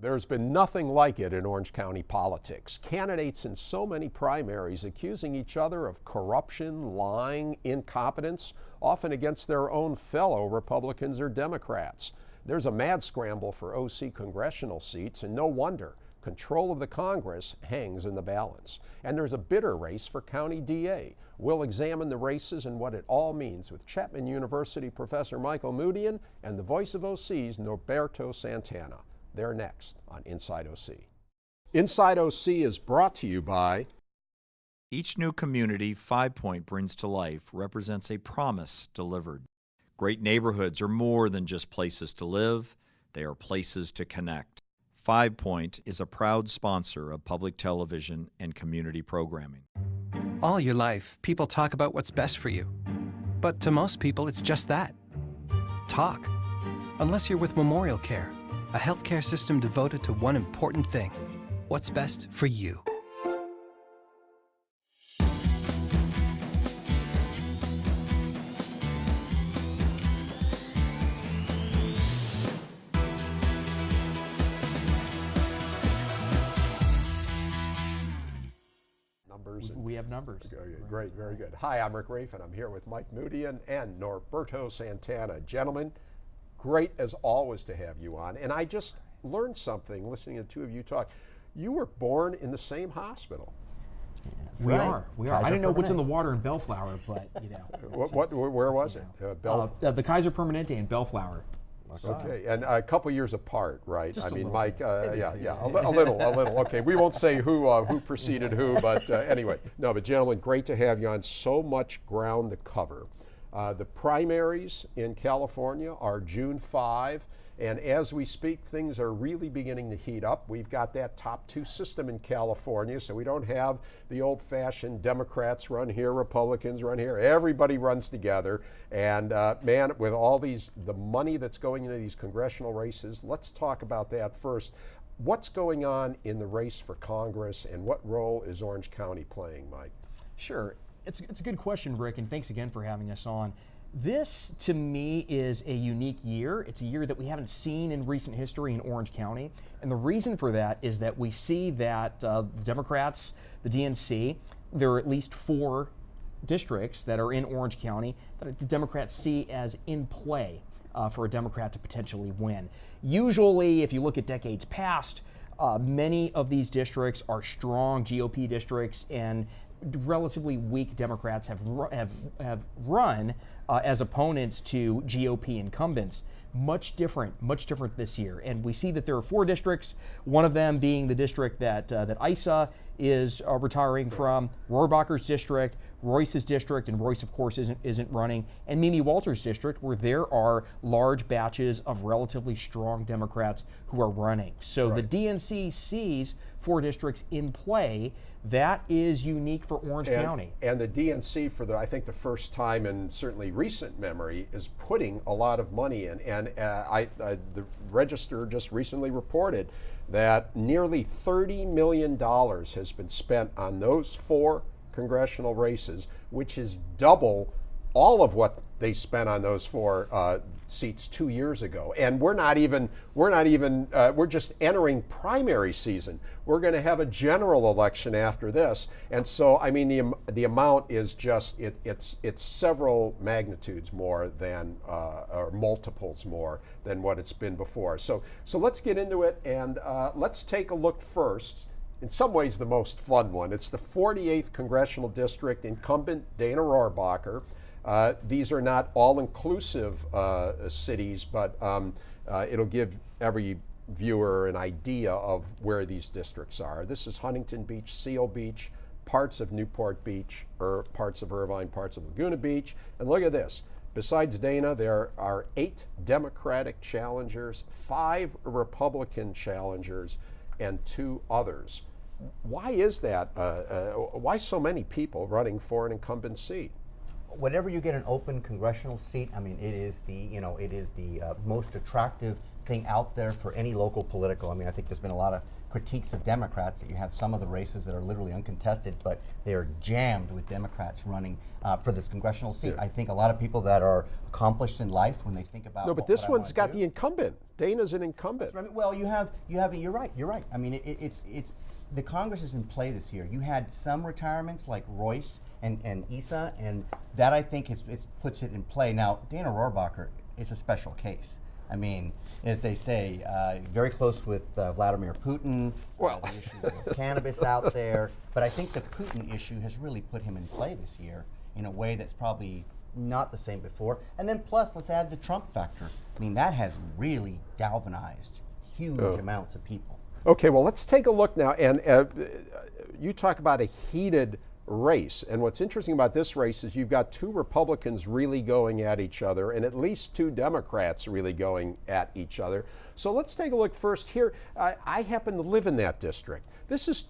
There's been nothing like it in Orange County politics. Candidates in so many primaries accusing each other of corruption, lying, incompetence, often against their own fellow Republicans or Democrats. There's a mad scramble for OC congressional seats, and no wonder. Control of the Congress hangs in the balance. And there's a bitter race for county DA. We'll examine the races and what it all means with Chapman University professor Michael Moodian and the voice of OC's Norberto Santana. They're next on Inside OC. Inside OC is brought to you by... Each new community 5 Point brings to life represents a promise delivered. Great neighborhoods are more than just places to live, they are places to connect. 5 Point is a proud sponsor of public television and community programming. All your life, people talk about what's best for you. But to most people, it's just that. Talk. Unless you're with Memorial Care, a healthcare system devoted to one important thing: what's best for you. We have numbers. Okay, great, very good. Hi, I'm Rick Reiff, and I'm here with Mike Moodian and Norberto Santana. Gentlemen, great as always to have you on. And I just learned something listening to the two of you talk. You were born in the same hospital. Yeah, we are. I didn't know what's in the water in Bellflower, but you know. Where was it? The Kaiser Permanente in Bellflower. Okay, and a couple years apart, right? I mean, Mike, a little. Okay, we won't say who preceded who, but anyway. No, but gentlemen, great to have you on. So much ground to cover. The primaries in California are June 5, and as we speak, things are really beginning to heat up. We've got that top two system in California, so we don't have the old-fashioned Democrats run here, Republicans run here. Everybody runs together, and man, with all the money that's going into these congressional races, let's talk about that first. What's going on in the race for Congress, and what role is Orange County playing, Mike? Sure. It's a good question, Rick, and thanks again for having us on. This, to me, is a unique year. It's a year that we haven't seen in recent history in Orange County. And the reason for that is that we see that the Democrats, the DNC, there are at least 4 districts that are in Orange County that the Democrats see as in play for a Democrat to potentially win. Usually, if you look at decades past, many of these districts are strong GOP districts, and relatively weak Democrats have run as opponents to GOP incumbents. Much different this year. And we see that there are 4 districts, one of them being the district that Isa is retiring from, Rohrabacher's district, Royce's district, and Royce, of course, isn't running, and Mimi Walter's district, where there are large batches of relatively strong Democrats who are running. So right. The DNC sees 4 districts in play. That is unique for Orange County. And the DNC, for I think the first time in certainly recent memory, is putting a lot of money in. And the Register just recently reported that nearly $30 million has been spent on those 4 congressional races, which is double all of what they spent on those 4 seats 2 years ago. And we're just entering primary season. We're going to have a general election after this, and so I mean the amount is just it's several magnitudes more than or multiples more than what it's been before. So let's get into it, and let's take a look first. In some ways, the most fun one. It's the 48th Congressional District, incumbent Dana Rohrabacher. These are not all-inclusive cities, but it'll give every viewer an idea of where these districts are. This is Huntington Beach, Seal Beach, parts of Newport Beach, parts of Irvine, parts of Laguna Beach. And look at this. Besides Dana, there are 8 Democratic challengers, 5 Republican challengers, and 2 others. Why is that? Why so many people running for an incumbent seat? Whenever you get an open congressional seat, I mean, it is the most attractive anything out there for any local political. I mean, I think there's been a lot of critiques of Democrats that you have some of the races that are literally uncontested, but they are jammed with Democrats running for this congressional seat. I think a lot of people that are accomplished in life, when they think about no, but this one's got the incumbent. Dana's an incumbent. Well, you have. You're right. I mean, it's the Congress is in play this year. You had some retirements like Royce and Issa, and that I think puts it in play. Now, Dana Rohrabacher is a special case. I mean, as they say, very close with Vladimir Putin. Well, the issues of cannabis out there, but I think the Putin issue has really put him in play this year in a way that's probably not the same before. And then plus, let's add the Trump factor. I mean, that has really galvanized huge amounts of people. Okay, well, let's take a look now. And you talk about a heated race. And what's interesting about this race is you've got two Republicans really going at each other and at least two Democrats really going at each other. So let's take a look first here. I happen to live in that district. This is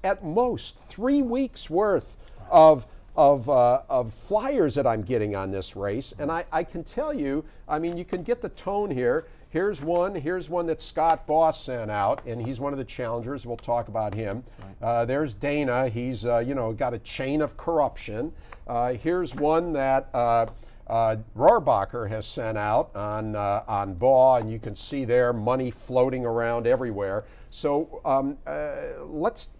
at most 3 weeks worth of flyers that I'm getting on this race. And I can tell you, I mean, you can get the tone here. Here's one that Scott Baugh sent out, and he's one of the challengers. We'll talk about him. Right. There's Dana. He's got a chain of corruption. Here's one that Rohrabacher has sent out on Baugh, and you can see there money floating around everywhere. So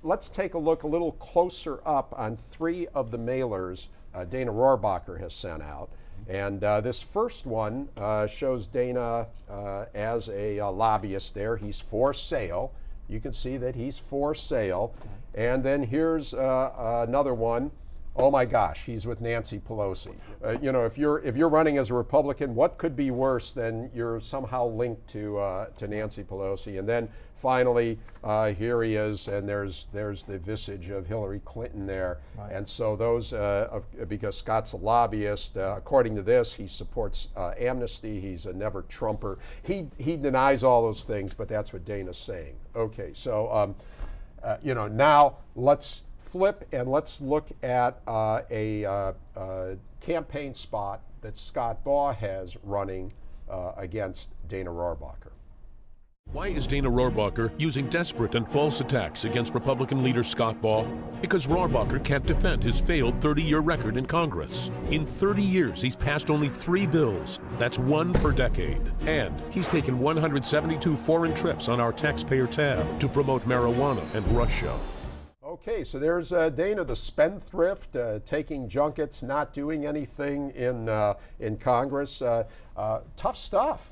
let's take a look a little closer up on 3 of the mailers Dana Rohrabacher has sent out. And this first one shows Dana as a lobbyist there. He's for sale. You can see that he's for sale. And then here's another one. Oh my gosh, he's with Nancy Pelosi. If you're running as a Republican, what could be worse than you're somehow linked to Nancy Pelosi? And then finally, here he is, and there's the visage of Hillary Clinton there. Right. And so those, because Scott's a lobbyist, according to this, he supports amnesty. He's a never Trumper. He denies all those things, but that's what Dana's saying. Okay, so now let's flip and let's look at a campaign spot that Scott Baugh has running against Dana Rohrabacher. Why is Dana Rohrabacher using desperate and false attacks against Republican leader Scott Baugh? Because Rohrabacher can't defend his failed 30-year record in Congress. In 30 years, he's passed only 3 bills. That's 1 per decade. And he's taken 172 foreign trips on our taxpayer tab to promote marijuana and Russia. Okay, so there's Dana, the spendthrift, taking junkets, not doing anything in Congress. Tough stuff.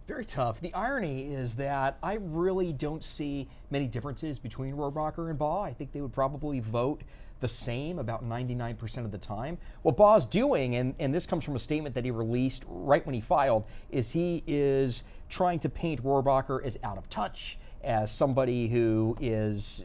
Very tough. The irony is that I really don't see many differences between Rohrabacher and Baugh. I think they would probably vote the same about 99% of the time. What Baugh's doing, and this comes from a statement that he released right when he filed, is he is trying to paint Rohrabacher as out of touch, as somebody who is,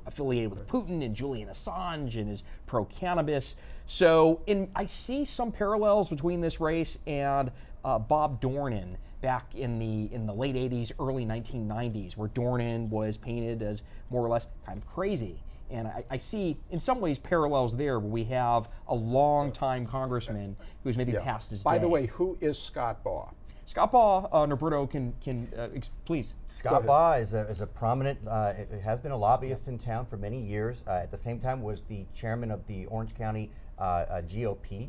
affiliated with Putin and Julian Assange and is pro-cannabis. So I see some parallels between this race and Bob Dornan back in the late 80s, early 1990s, where Dornan was painted as more or less kind of crazy. And I see, in some ways, parallels there where we have a long-time congressman who's maybe past his day. By the way, who is Scott Baugh? Scott Baugh, Norberto can please. Scott Baugh is a prominent, has been a lobbyist in town for many years. At the same time was the chairman of the Orange County GOP.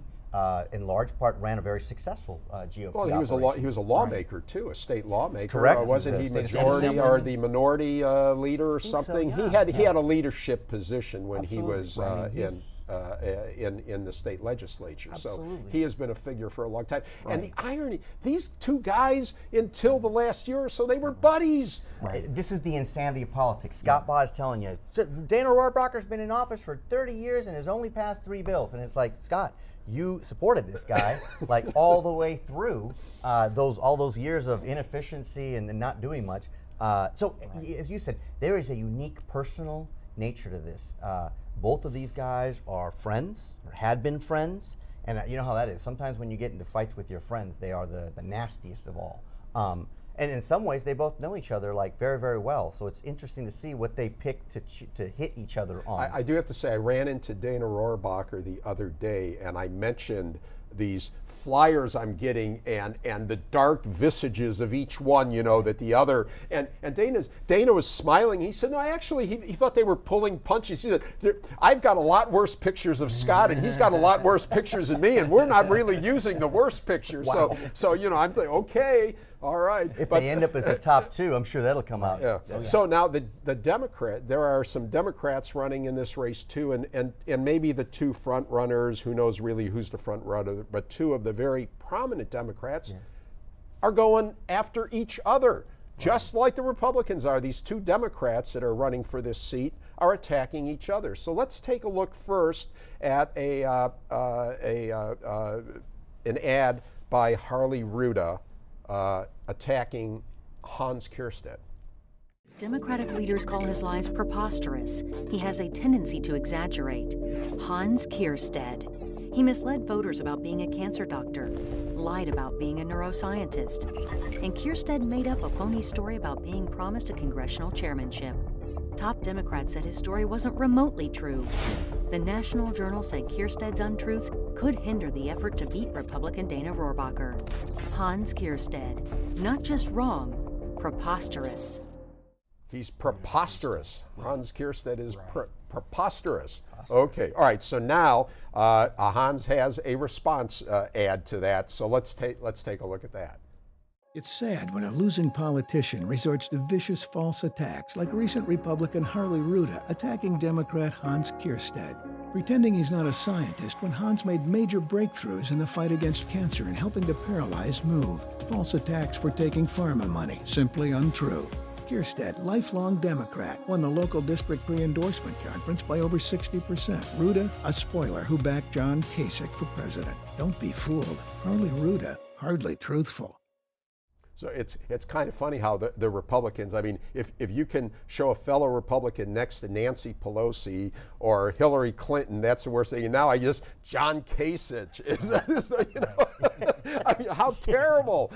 In large part ran a very successful GOP Well, he was a lawmaker too, a state lawmaker. Correct. Wasn't he majority or the minority leader or something? So, yeah. He had a leadership position when Absolutely. he was in the state legislature. Absolutely. So he has been a figure for a long time. Right. And the irony, these two guys, until the last year or so, they were buddies. Right. This is the insanity of politics. Scott Baugh is telling you, Dana Rohrabacher's been in office for 30 years and has only passed 3 bills. And it's like, Scott, you supported this guy like all the way through all those years of inefficiency and not doing much. So as you said, there is a unique personal nature to this. Both of these guys are friends, or had been friends, and you know how that is. Sometimes when you get into fights with your friends, they are the nastiest of all. And in some ways, they both know each other like very, very well. So it's interesting to see what they pick to hit each other on. I do have to say, I ran into Dana Rohrabacher the other day, and I mentioned these flyers I'm getting and the dark visages of each one, you know, that the other, and Dana was smiling. He said, no, actually, he thought they were pulling punches. He said, I've got a lot worse pictures of Scott, and he's got a lot worse pictures than me, and we're not really using the worst pictures. Wow. So you know, I'm thinking, okay, all right. If they end up as the top two, I'm sure that'll come out. Yeah. So now the Democrat, there are some Democrats running in this race too, and maybe the two front runners, who knows really who's the front runner, but two of the very prominent Democrats are going after each other, just like the Republicans are. These two Democrats that are running for this seat are attacking each other. So let's take a look first at an ad by Harley Ruda attacking Hans Kierstead. Democratic leaders call his lies preposterous. He has a tendency to exaggerate. Hans Kierstead. He misled voters about being a cancer doctor, lied about being a neuroscientist, and Kierstead made up a phony story about being promised a congressional chairmanship. Top Democrats said his story wasn't remotely true. The National Journal said Kierstead's untruths could hinder the effort to beat Republican Dana Rohrabacher. Hans Kierstead. Not just wrong, preposterous. He's preposterous. Hans Kierstead is preposterous. Okay, all right. So now Hans has a response ad to that. So let's take a look at that. It's sad when a losing politician resorts to vicious false attacks like recent Republican Harley Ruda attacking Democrat Hans Kierstead, pretending he's not a scientist when Hans made major breakthroughs in the fight against cancer and helping the paralyzed move. False attacks for taking pharma money, simply untrue. Kierstead, lifelong Democrat, won the local district pre-endorsement conference by over 60%. Ruda, a spoiler who backed John Kasich for president. Don't be fooled. Harley Ruda, hardly truthful. So it's kind of funny how the Republicans, I mean, if you can show a fellow Republican next to Nancy Pelosi or Hillary Clinton, that's the worst thing. And now John Kasich is, you know, I mean, how terrible.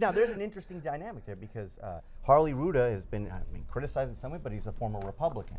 Now, there's an interesting dynamic there because Harley Ruda has been criticized in some way, but he's a former Republican,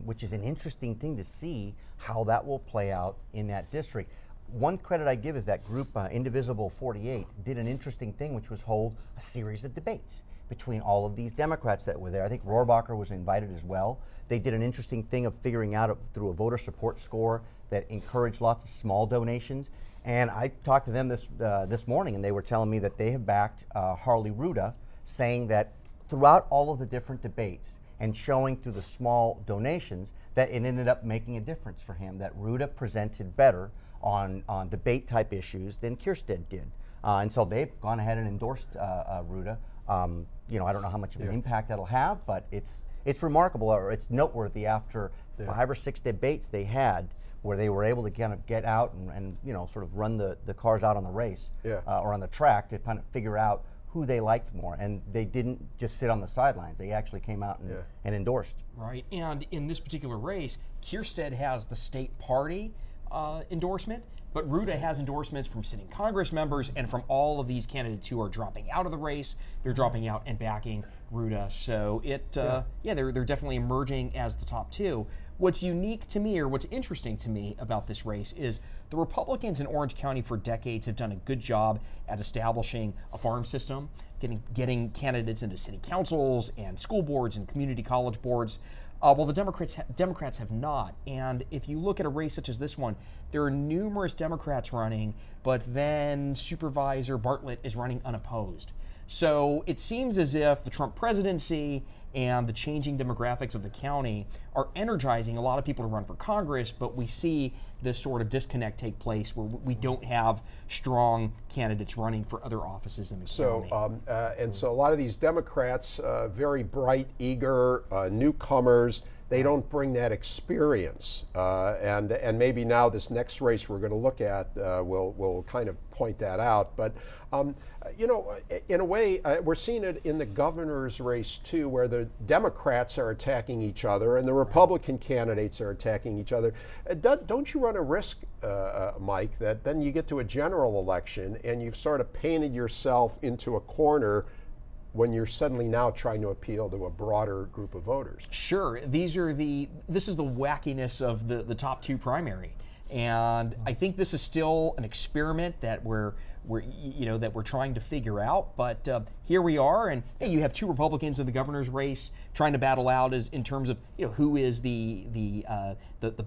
which is an interesting thing to see how that will play out in that district. One credit I give is that group, Indivisible 48, did an interesting thing, which was hold a series of debates between all of these Democrats that were there. I think Rohrabacher was invited as well. They did an interesting thing of figuring out through a voter support score that encouraged lots of small donations. And I talked to them this morning, and they were telling me that they have backed Harley Ruda, saying that throughout all of the different debates and showing through the small donations that it ended up making a difference for him, that Ruda presented better on debate type issues than Kierstead did. And so they've gone ahead and endorsed Ruda. You know, I don't know how much of an impact that'll have, but it's remarkable, or it's noteworthy after 5 or 6 debates they had where they were able to kind of get out and you know, sort of run the cars out on the race or on the track to kind of figure out who they liked more. And they didn't just sit on the sidelines. They actually came out and endorsed. Right, and in this particular race, Kierstead has the state party endorsement, but Ruda has endorsements from sitting Congress members and from all of these candidates who are dropping out of the race. They're dropping out and backing Ruda. So they're definitely emerging as the top two. What's unique to me, or what's interesting to me about this race, is the Republicans in Orange County for decades have done a good job at establishing a farm system, getting candidates into city councils and school boards and community college boards. Well, the Democrats have not. And if you look at a race such as this one, there are numerous Democrats running, but then Supervisor Bartlett is running unopposed. So it seems as if the Trump presidency and the changing demographics of the county are energizing a lot of people to run for Congress, but we see this sort of disconnect take place where we don't have strong candidates running for other offices in the county. And so a lot of these Democrats, very bright, eager, newcomers, they don't bring that experience. And maybe now this next race we're going to look at will kind of point that out. But you know, in a way, we're seeing it in the governor's race too, where the Democrats are attacking each other and the Republican candidates are attacking each other. Don't you run a risk, Mike, that then you get to a general election and you've sort of painted yourself into a corner when you're suddenly now trying to appeal to a broader group of voters? Sure. This is the wackiness of the top two primary. And I think this is still an experiment that we're trying to figure out. But here we are, and hey, you have two Republicans in the governor's race trying to battle out in terms of who is the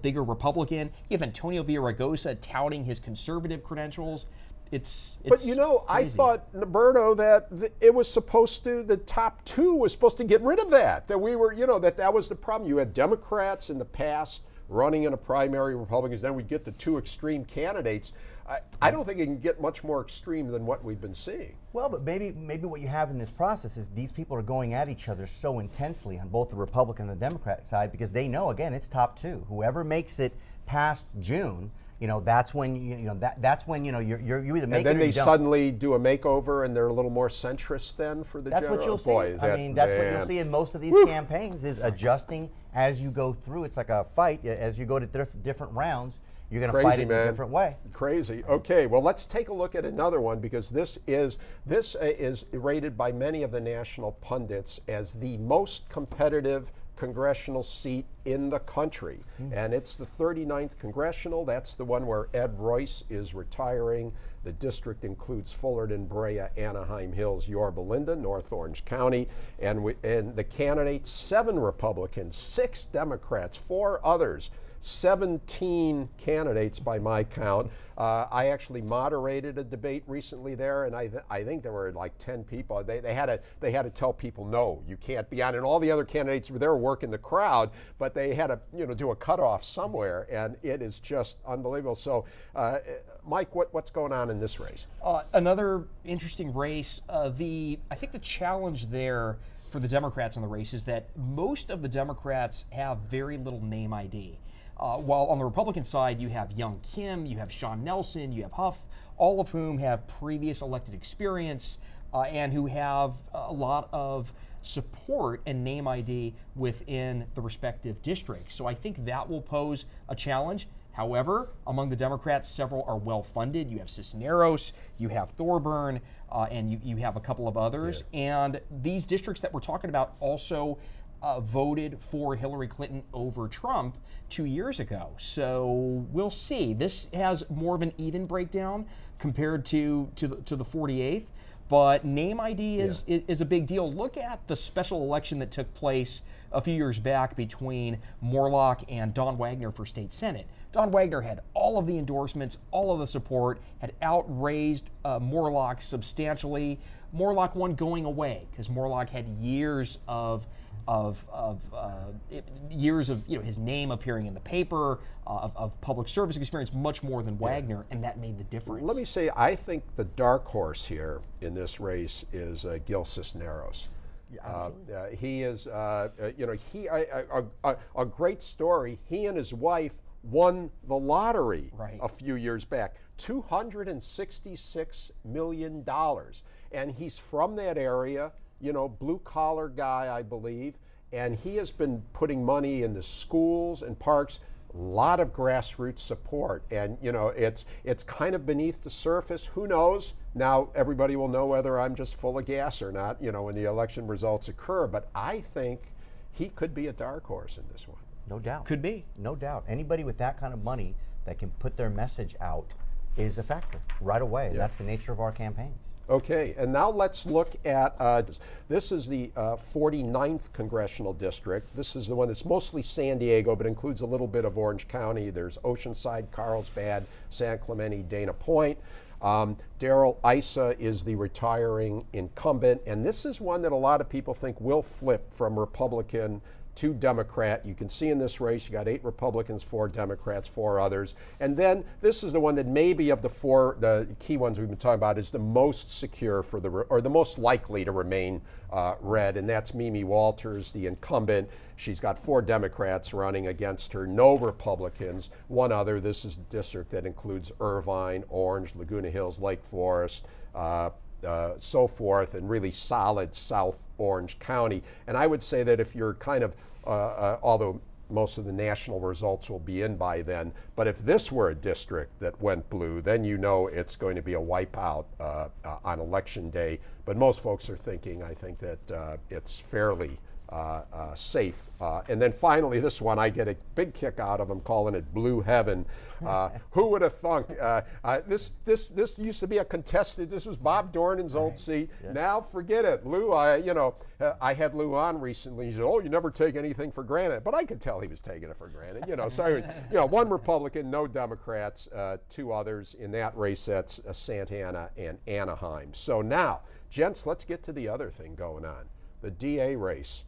bigger Republican. You have Antonio Villaraigosa touting his conservative credentials. But I thought, Norberto, that it was supposed to, the top two was supposed to get rid of that. That we were, that was the problem. You had Democrats in the past running in a primary, Republicans, then we get the two extreme candidates. I don't think it can get much more extreme than what we've been seeing. Well, but maybe what you have in this process is these people are going at each other so intensely on both the Republican and the Democrat side because they know, again, it's top two. Whoever makes it past June, that's when you're either making and then or they you don't. suddenly do a makeover and they're a little more centrist then for the That's general. what you'll Boy, see. That's what you'll see in most of these campaigns is adjusting as you go through. It's like a fight. As you go to different rounds, you're going to fight it in a different way. Crazy. Okay, well, let's take a look at another one because this is rated by many of the national pundits as the most competitive congressional seat in the country. And it's the 39th congressional. That's the one where Ed Royce is retiring. The district includes Fullerton, Brea, Anaheim Hills, Yorba Linda, North Orange County, and the candidates, 7 Republicans, 6 Democrats, 4 others, 17 candidates by my count. I actually moderated a debate recently there, and I think there were like 10 people. They had to tell people, no, you can't be on. And all the other candidates were there working the crowd, but they had to do a cutoff somewhere, and it is just unbelievable. So, Mike, what's going on in this race? Another interesting race. I think the challenge there for the Democrats in the race is that most of the Democrats have very little name ID. While on the Republican side, you have Young Kim, you have Sean Nelson, you have Huff, all of whom have previous elected experience and who have a lot of support and name ID within the respective districts. So I think that will pose a challenge. However, among the Democrats, several are well-funded. You have Cisneros, you have Thorburn, and you have a couple of others. Yeah. And these districts that we're talking about also voted for Hillary Clinton over Trump 2 years ago. So we'll see. This has more of an even breakdown compared to the 48th, but name ID is a big deal. Look at the special election that took place a few years back between Moorlach and Don Wagner for state senate. Don Wagner had all of the endorsements, all of the support, had outraised Moorlach substantially. Moorlach won going away because Moorlach had years of his name appearing in the paper, of public service experience, much more than Wagner, and that made the difference. Let me say, I think the dark horse here in this race is Gil Cisneros. Yeah, he is, a great story. He and his wife won the lottery a few years back, $266 million, and he's from that area. Blue collar guy, I believe, and he has been putting money in the schools and parks, a lot of grassroots support, and it's kind of beneath the surface. Who knows? Now everybody will know whether I'm just full of gas or not, when the election results occur, but I think he could be a dark horse in this one. No doubt. Could be. No doubt. Anybody with that kind of money that can put their message out is a factor right away. Yeah. That's the nature of our campaigns. Okay, and now let's look at, this is the 49th Congressional District. This is the one that's mostly San Diego, but includes a little bit of Orange County. There's Oceanside, Carlsbad, San Clemente, Dana Point. Darrell Issa is the retiring incumbent, and this is one that a lot of people think will flip from Republican to Democrat. You can see in this race, you got 8 Republicans, 4 Democrats, 4 others. And then this is the one that maybe of the 4, the key ones we've been talking about, is the most secure for or the most likely to remain red, and that's Mimi Walters, the incumbent. She's got 4 Democrats running against her, no Republicans, 1 other. This is a district that includes Irvine, Orange, Laguna Hills, Lake Forest, so forth, and really solid South Orange County. And I would say that if you're kind of, although most of the national results will be in by then, but if this were a district that went blue, then it's going to be a wipeout on Election Day. But most folks are thinking, I think, that it's fairly safe. And then finally, this one, I get a big kick out of. I'm calling it Blue Heaven. Who would have thunk? This used to be a contested. This was Bob Dornan's old seat. Yeah. Now forget it. Lou, I had Lou on recently. He said, "Oh, you never take anything for granted," but I could tell he was taking it for granted. So one Republican, no Democrats, two others in that race. That's Santana and Anaheim. So now, gents, let's get to the other thing going on, the DA race.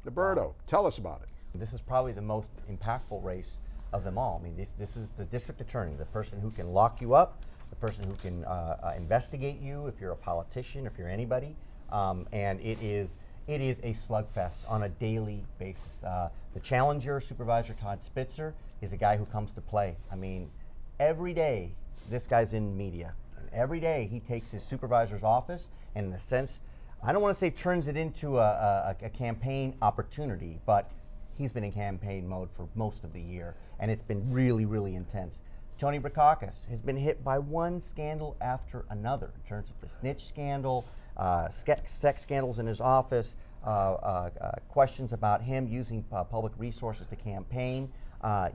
Noberto, tell us about it. This is probably the most impactful race of them all. I mean, this is the district attorney, the person who can lock you up, the person who can investigate you if you're a politician, if you're anybody, and it is a slugfest on a daily basis. The challenger, Supervisor Todd Spitzer, is a guy who comes to play. I mean, every day this guy's in media, and every day he takes his supervisor's office and, in a sense, I don't want to say turns it into a campaign opportunity, but he's been in campaign mode for most of the year, and it's been really, really intense. Tony Brokakis has been hit by one scandal after another in terms of the snitch scandal, sex scandals in his office, questions about him using public resources to campaign.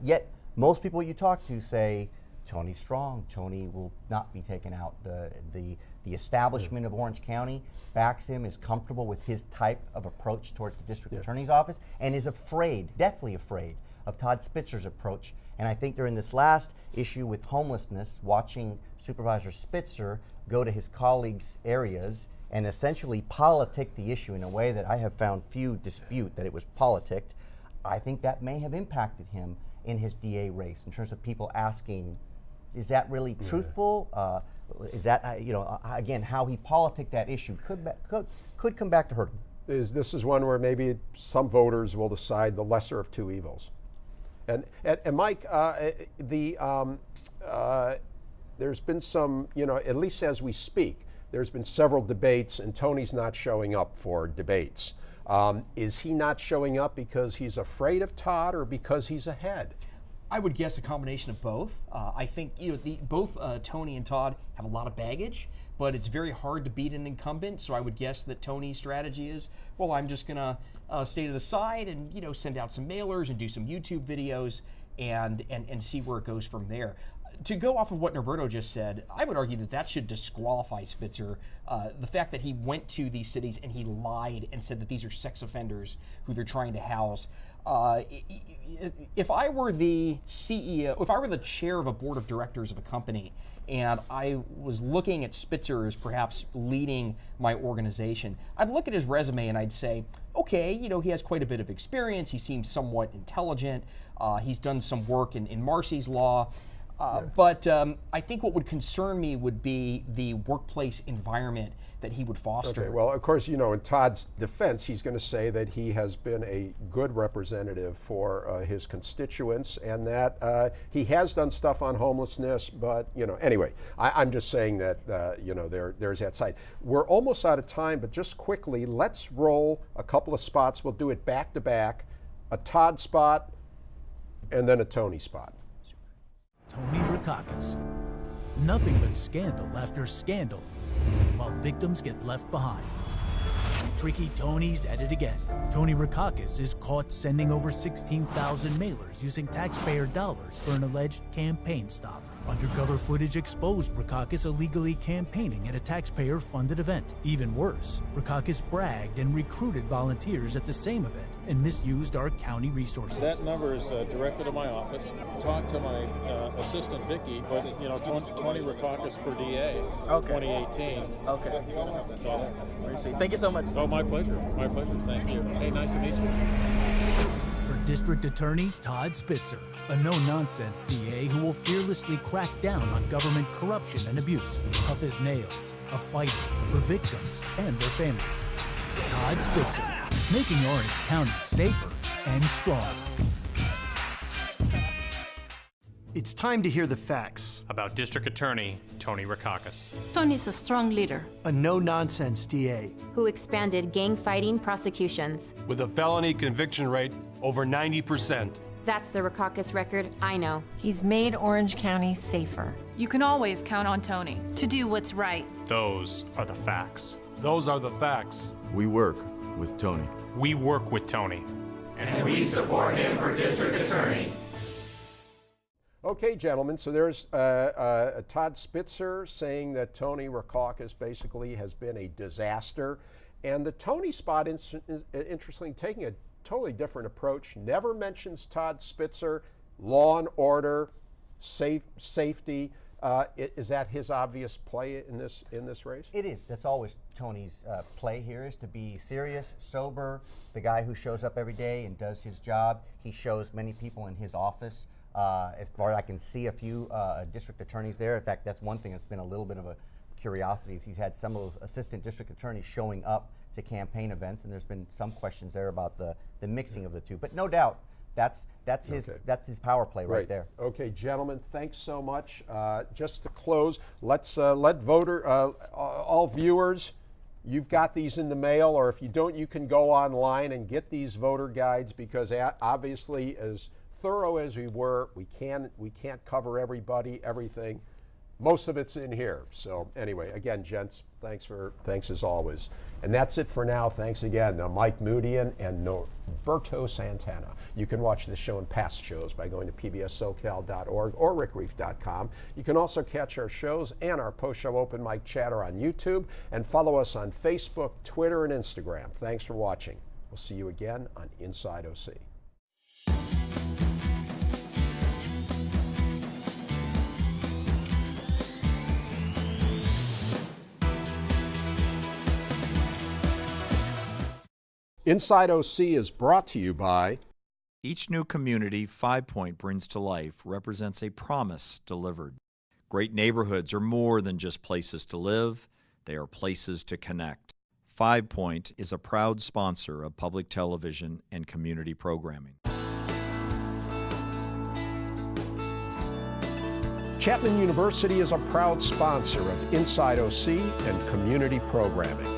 Yet most people you talk to say, Tony's strong. Tony will not be taken out. The establishment of Orange County backs him, is comfortable with his type of approach towards the district attorney's office, and is afraid, deathly afraid, of Todd Spitzer's approach. And I think during this last issue with homelessness, watching Supervisor Spitzer go to his colleagues' areas and essentially politic the issue in a way that I have found few dispute that it was politicked, I think that may have impacted him in his DA race in terms of people asking, is that really truthful? Is that, again, how he politicked that issue could come back to hurt him. This is one where maybe some voters will decide the lesser of two evils. And Mike, there's been some, at least as we speak, there's been several debates, and Tony's not showing up for debates. Is he not showing up because he's afraid of Todd or because he's ahead? I would guess a combination of both. I think both Tony and Todd have a lot of baggage, but it's very hard to beat an incumbent. So I would guess that Tony's strategy is, well, I'm just gonna stay to the side and send out some mailers and do some YouTube videos and see where it goes from there. To go off of what Norberto just said, I would argue that should disqualify Spitzer. The fact that he went to these cities and he lied and said that these are sex offenders who they're trying to house. If I were the CEO, if I were the chair of a board of directors of a company and I was looking at Spitzer as perhaps leading my organization, I'd look at his resume and I'd say, okay, he has quite a bit of experience. He seems somewhat intelligent. He's done some work in Marcy's Law. But I think what would concern me would be the workplace environment that he would foster. Okay, well, of course, in Todd's defense, he's going to say that he has been a good representative for his constituents and that he has done stuff on homelessness, but, anyway, I'm just saying that, there's that side. We're almost out of time, but just quickly, let's roll a couple of spots. We'll do it back to back, a Todd spot and then a Tony spot. Tony Brokakis. Nothing but scandal after scandal, while victims get left behind. Tricky Tony's at it again. Tony Brokakis is caught sending over 16,000 mailers using taxpayer dollars for an alleged campaign stop. Undercover footage exposed Brokakis illegally campaigning at a taxpayer-funded event. Even worse, Brokakis bragged and recruited volunteers at the same event and misused our county resources. That number is directed to my office. Talk to my assistant Vicky, but Tony Brokakis for DA, 2018. Okay. So, thank you so much. Oh, my pleasure. My pleasure. Thank you. Hey, nice to meet you. For District Attorney Todd Spitzer, a no-nonsense DA who will fearlessly crack down on government corruption and abuse. Tough as nails, a fighter for victims and their families. Todd Spitzer, making Orange County safer and strong. It's time to hear the facts about District Attorney Tony Brokakis. Tony's a strong leader. A no-nonsense DA. Who expanded gang-fighting prosecutions. With a felony conviction rate over 90%. That's the Brokakis record I know. He's made Orange County safer. You can always count on Tony to do what's right. Those are the facts. Those are the facts. We work with Tony. We work with Tony. And we support him for district attorney. Okay, gentlemen, so there's Todd Spitzer saying that Tony Rackauckus basically has been a disaster. And the Tony spot, is interestingly, taking a totally different approach, never mentions Todd Spitzer, law and order, safety. Is that his obvious play in this race? It is. That's always Tony's play here, is to be serious, sober, the guy who shows up every day and does his job. He shows many people in his office. As far as I can see, a few district attorneys there. In fact, that's one thing that's been a little bit of a curiosity, is he's had some of those assistant district attorneys showing up to campaign events, and there's been some questions there about the mixing of the two. But no doubt, that's his power play right there. Okay, gentlemen, thanks so much. Just to close, let's let all viewers, you've got these in the mail, or if you don't, you can go online and get these voter guides, because obviously, as thorough as we were, we can't cover everything. Most of it's in here. So anyway, again, gents, thanks as always. And that's it for now. Thanks again to Mike Moodian and Norberto Santana. You can watch this show and past shows by going to pbssocal.org or rickreiff.com. You can also catch our shows and our post-show open mic chatter on YouTube, and follow us on Facebook, Twitter, and Instagram. Thanks for watching. We'll see you again on Inside OC. Inside OC is brought to you by... Each new community 5 Point brings to life represents a promise delivered. Great neighborhoods are more than just places to live, they are places to connect. 5 Point is a proud sponsor of public television and community programming. Chapman University is a proud sponsor of Inside OC and community programming.